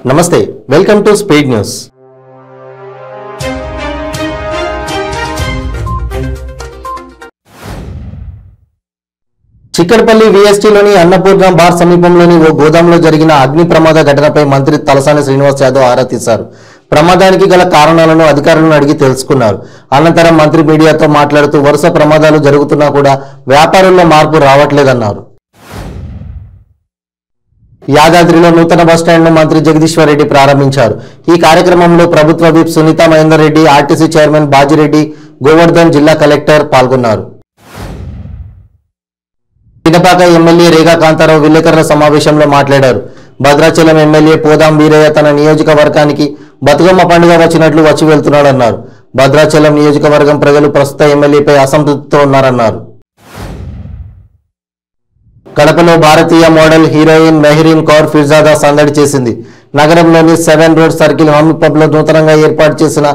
నమస్తే welcome to speed news. Chikkadpally విఎస్టీలోని Annapurna bar సమీపంలోని ఓ గోదాంలో జరిగిన అగ్ని ప్రమాద ఘటనపై మంత్రి తలసాని శ్రీనివాస్ యాదవ్ ఆరా తీశారు. ప్రమాదానికి గల కారణాలను అధికారులను అడిగి తెలుసుకున్నారు. అనంతరం మంత్రి మీడియాతో మాట్లాడుతూ వరుస ప్రమాదాలు జరుగుతున్నా కూడా వ్యాపారుల్లో మార్పు రావట్లేదన్నారు. యాదాద్రిలో నూతన బస్టాండ్ను మంత్రి జగదీశ్వర్ రెడ్డి ప్రారంభించారు. ఈ కార్యక్రమంలో ప్రభుత్వ whip Sunita Mahender Reddy, RTC chairman Bajireddy, Govardhan, జిల్లా కలెక్టర్ పాల్గొన్నారు. పినపాక ఎమ్మెల్యే రేగా కాంతారావు విలేకరుల సమావేశంలో మాట్లాడారు. భద్రాచలం ఎమ్మెల్యే పోదాం వీరయ్య తన నియోజకవర్గానికి బతుకమ్మ పండుగ వచ్చినట్లు వచ్చి వెళ్తున్నాడన్నారు. భద్రాచలం నియోజకవర్గం ప్రజలు ప్రస్తుత ఎమ్మెల్యేపై అసంతృప్తితో ఉన్నారన్నారు. కడపలో భారతీయ మోడల్ హీరోయిన్ మెహరీన్ కౌర్ ఫిర్జాదా సందడి చేసింది. నగరంలోని 7 రోడ్ సర్కిల్ హోమ్ పబ్ లో నూతనంగా ఏర్పాటు చేసిన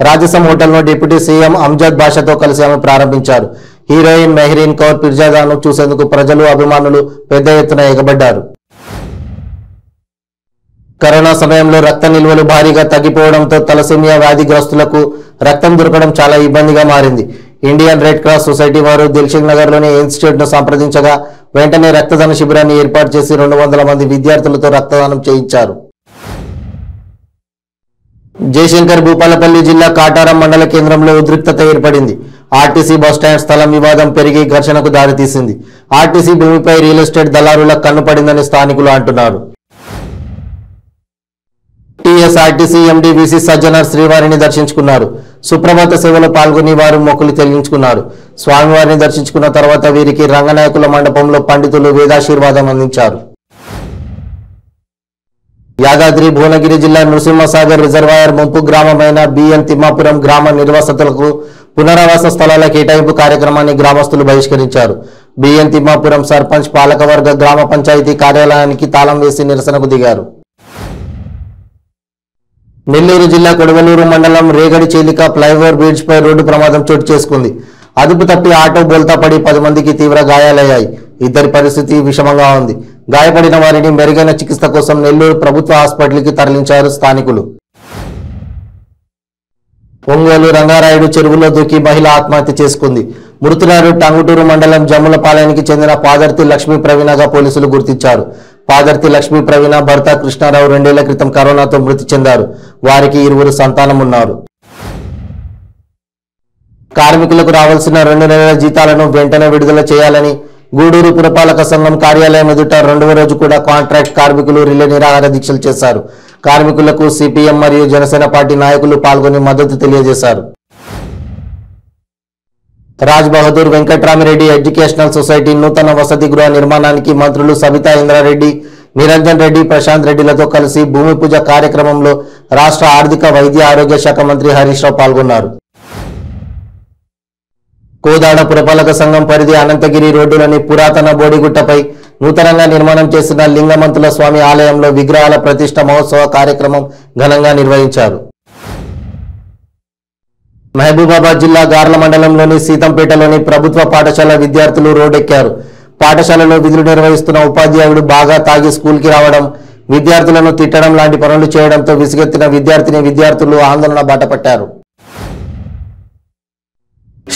రాజసం హోటల్ను డిప్యూటీ సీఎం అంజద్ బాషాతో కలిసి ఆమె ప్రారంభించారు. హీరోయిన్ మెహరీన్ కౌర్ ఫిర్జాదాను చూసేందుకు ప్రజలు, అభిమానులు పెద్ద ఎత్తున ఎగబడ్డారు. కరోనా సమయంలో రక్త నిల్వలు భారీగా తగ్గిపోవడంతో తలసేమియా వ్యాధిగ్రస్తులకు రక్తం దొరకడం చాలా ఇబ్బందిగా మారింది. ఇండియన్ రెడ్ క్రాస్ సొసైటీ వారు దిల్షుక్ నగర్ లోని ఇన్స్టిట్యూట్ ను సంప్రదించగా వెంటనే రక్తదాన శిబిరాన్ని ఏర్పాటు చేసి 200 మంది విద్యార్థులతో రక్తదానం చేయించారు. జయశంకర్ భూపాలపల్లి జిల్లా కాటారం మండల కేంద్రంలో ఉద్రిక్తత ఏర్పడింది. ఆర్టీసీ బస్టాండ్ స్థలం వివాదం పెరిగి ఘర్షణకు దారితీసింది. ఆర్టీసీ భూమిపై రియల్ ఎస్టేట్ దళారుల కన్నుపడిందని స్థానికులు అంటున్నారు. టీఎస్ఆర్టీసీ ఎండీ వీసీ సజ్జనార్ శ్రీవారిని దర్శించుకున్నారు. సుప్రభాత సేవలో పాల్గొని వారు మొక్కులు చెల్లించుకున్నారు. స్వామివారిని దర్శించుకున్న తర్వాత వీరికి రంగనాయకుల మండపంలో పండితులు వేదాశీర్వాదం అందించారు. యాదాద్రి భువనగిరి జిల్లా నృసింహసాగర్ రిజర్వాయర్ ముంపు గ్రామమైన బిఎన్ తిమ్మాపురం గ్రామ నిర్వాసితులకు పునరావాస స్థలాల కేటాయింపు కార్యక్రమాన్ని గ్రామస్తులు బహిష్కరించారు. బిఎన్ తిమ్మాపురం సర్పంచ్, పాలకవర్గ, గ్రామ పంచాయతీ కార్యాలయానికి తాళం వేసి నిరసనకు దిగారు. నెల్లూరు జిల్లా కొడవలూరు మండలం రేగడి చేలిక ఫ్లైఓవర్ బ్రిడ్జ్ పై రోడ్డు ప్రమాదం చోటు చేసుకుంది. అదుపు తప్పి ఆటో బోల్తా పడి 10 మందికి తీవ్ర గాయాలయ్యాయి. ఇద్దరి పరిస్థితి విషమంగా ఉంది. గాయపడిన వారిని మెరుగైన చికిత్స కోసం నెల్లూరు ప్రభుత్వ హాస్పిటల్కి తరలించారు స్థానికులు. ఒంగోలు రంగారాయుడు చెరువులో దూకి మహిళ ఆత్మహత్య చేసుకుంది. మృతురాలు టంగుటూరు మండలం జమ్ములపాలెనికి చెందిన పాదర్తి లక్ష్మీ ప్రవీణగా పోలీసులు గుర్తించారు. పాదర్తి లక్ష్మీ ప్రవీణ భర్త కృష్ణారావు 2 ఏళ్ల క్రితం కరోనాతో మృతి చెందారు. వారికి 2 సంతానం ఉన్నారు. కార్మికులకు రావాల్సిన 2 నెలల జీతాలను వెంటనే విడుదల చేయాలని గూడూరు పురపాలక సంఘం కార్యాలయం ఎదుట 2వ రోజు కూడా కాంట్రాక్ట్ కార్మికులు రిలే నిరాహార దీక్షలు చేశారు. కార్మికులకు సిపిఎం మరియు జనసేన పార్టీ నాయకులు పాల్గొని మద్దతు తెలియజేశారు. రాజ్ బహదూర్ వెంకట్రామిరెడ్డి ఎడ్యుకేషనల్ సొసైటీ నూతన వసతి గృహ నిర్మాణానికి మంత్రులు సబితా ఇంద్రారెడ్డి, నిరంజన్ రెడ్డి, ప్రశాంత్ రెడ్డిలతో కలిసి భూమి పూజ కార్యక్రమంలో రాష్ట్ర ఆర్థిక, వైద్య, ఆరోగ్య శాఖ మంత్రి హరీష్ రావు పాల్గొన్నారు. కోదాడ పురపాలక సంఘం పరిధి అనంతగిరి రోడ్డులోని పురాతన బోడిగుట్టపై నూతనంగా నిర్మాణం చేసిన లింగమంతుల స్వామి ఆలయంలో విగ్రహాల ప్రతిష్ఠ మహోత్సవ కార్యక్రమం ఘనంగా నిర్వహించారు. మహబూబాబాద్ జిల్లా గార్ల మండలంలోని సీతంపేటలోని ప్రభుత్వ పాఠశాల విద్యార్థులు రోడ్డెక్కారు. పాఠశాలలో విధులు నిర్వహిస్తున్న ఉపాధ్యాయుడు బాగా తాగి స్కూల్కి రావడం, విద్యార్థులను తిట్టడం లాంటి పనులు చేయడంతో విసుగెత్తిన విద్యార్థులు ఆందోళన బాటపట్టారు.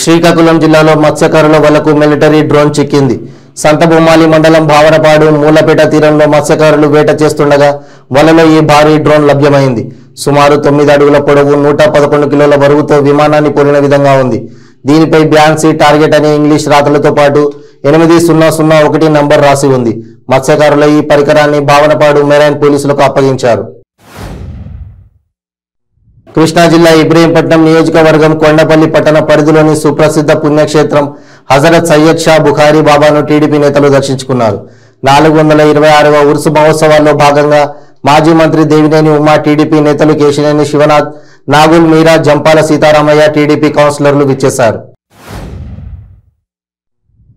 శ్రీకాకుళం జిల్లాలో మత్స్యకారుల వలకు మిలిటరీ డ్రోన్ చిక్కింది. సంతబొమ్మాలి మండలం భావనపాడు, మూలపేట తీరంలో మత్స్యకారులు వేట చేస్తుండగా వలలో ఈ భారీ డ్రోన్ లభ్యమైంది. సుమారు 9 అడుగుల పొడవు, 111 కిలోల బరువుతో విమానాన్ని పోలిన విధంగా ఉంది. దీనిపై బ్యాన్సీ టార్గెట్ అనే ఇంగ్లీష్ రాతలతో పాటు 8001 నంబర్ రాసి ఉంది. మత్స్యకారుల ఈ పరికరాన్ని భావనపాడు మెరైన్ పోలీసులకు అప్పగించారు. కృష్ణా జిల్లా ఇబ్రహీంపట్నం నియోజకవర్గం కొండపల్లి పట్టణ పరిధిలోని సుప్రసిద్ధ పుణ్యక్షేత్రం హజరత్ సయ్యద్ షా బుఖారీ బాబాను టీడీపీ నేతలు దర్శించుకున్నారు. 426వ ఉరుసు మహోత్సవాల్లో భాగంగా మాజీ మంత్రి దేవినేని ఉమా, టీడీపీ నేతలు కేశినేని శివనాథ్, నాగుల్ మీరా, జంపాల సీతారామయ్య, టీడీపీ కౌన్సిలర్లు విచ్చేశారు.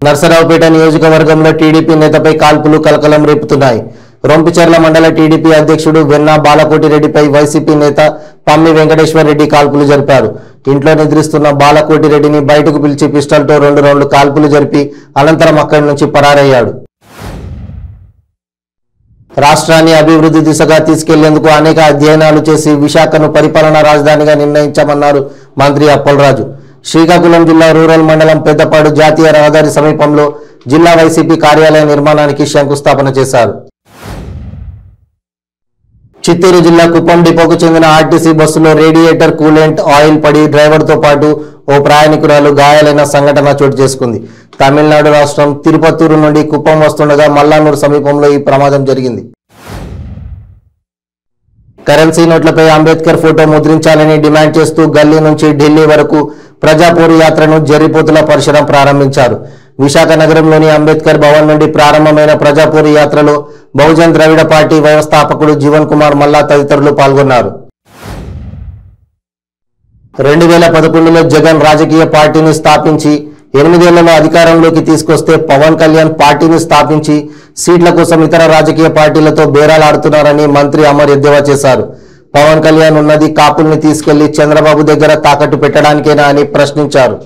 నర్సరావుపేట నియోజకవర్గంలో టీడీపీ నేతపై కాల్పులు కలకలం రేపుతున్నాయి. రొంపిచెర్ల మండల టీడీపీ అధ్యక్షుడు వెన్నా బాలకోటిరెడ్డిపై వైసీపీ నేత పమ్మి వెంకటేశ్వర్ రెడ్డి కాల్పులు జరిపారు. ఇంట్లో నిద్రిస్తున్న బాలకోటిరెడ్డిని బయటకు పిలిచి పిస్టల్తో 2 రౌండ్లు కాల్పులు జరిపి అనంతరం అక్కడి నుంచి పరారయ్యాడు. రాష్ట్రాన్ని అభివృద్ధి దిశగా తీసుకెళ్లేందుకు అనేక అధ్యయనాలు చేసి విశాఖను పరిపాలనా రాజధానిగా నిర్ణయించామన్నారు మంత్రి అప్పలరాజు. శ్రీకాకుళం జిల్లా రూరల్ మండలం పెద్దపాడు జాతీయ రహదారి సమీపంలో జిల్లా వైసీపీ కార్యాలయ నిర్మాణానికి శంకుస్థాపన చేశారు. చిత్తూరు జిల్లా కుప్పం డిపోకు చెందిన ఆర్టీసీ బస్సులో రేడియేటర్ కూలెంట్ ఆయిల్ పడి డ్రైవర్తో పాటు ఓ ప్రయాణికురాలు గాయాలైన సంఘటన చోటు చేసుకుంది. తమిళనాడు రాష్ట్రం తిరుపత్తూరు నుండి కుప్పం వస్తుండగా మల్లానూరు సమీపంలో ఈ ప్రమాదం జరిగింది. కరెన్సీ నోట్లపై అంబేద్కర్ ఫోటో ముద్రించాలని డిమాండ్ చేస్తూ గల్లీ నుంచి ఢిల్లీ వరకు ప్రజాపూర్ యాత్రను జర్రిపోతుల పరశురాం ప్రారంభించారు. విశాఖ నగరంలోని అంబేద్కర్ భవన్ నుండి ప్రారంభమైన ప్రజాపూర్ యాత్రలో బహుజన్ ద్రవిడ పార్టీ వ్యవస్థాపకుడు జీవన్ కుమార్ మల్లా తదితరులు పాల్గొన్నారు. 2011లో జగన్ రాజకీయ పార్టీని స్థాపించి 8 ఏళ్లలో అధికారంలోకి తీసుకొస్తే పవన్ కళ్యాణ్ పార్టీని స్థాపించి సీట్ల కోసం ఇతర రాజకీయ పార్టీలతో బేరాలాడుతున్నారని మంత్రి అమర్ ఎద్దేవా చేశారు. పవన్ కళ్యాణ్ ఉన్నది కాపుల్ని తీసుకెళ్లి చంద్రబాబు దగ్గర తాకట్టు పెట్టడానికేనా అని ప్రశ్నించారు.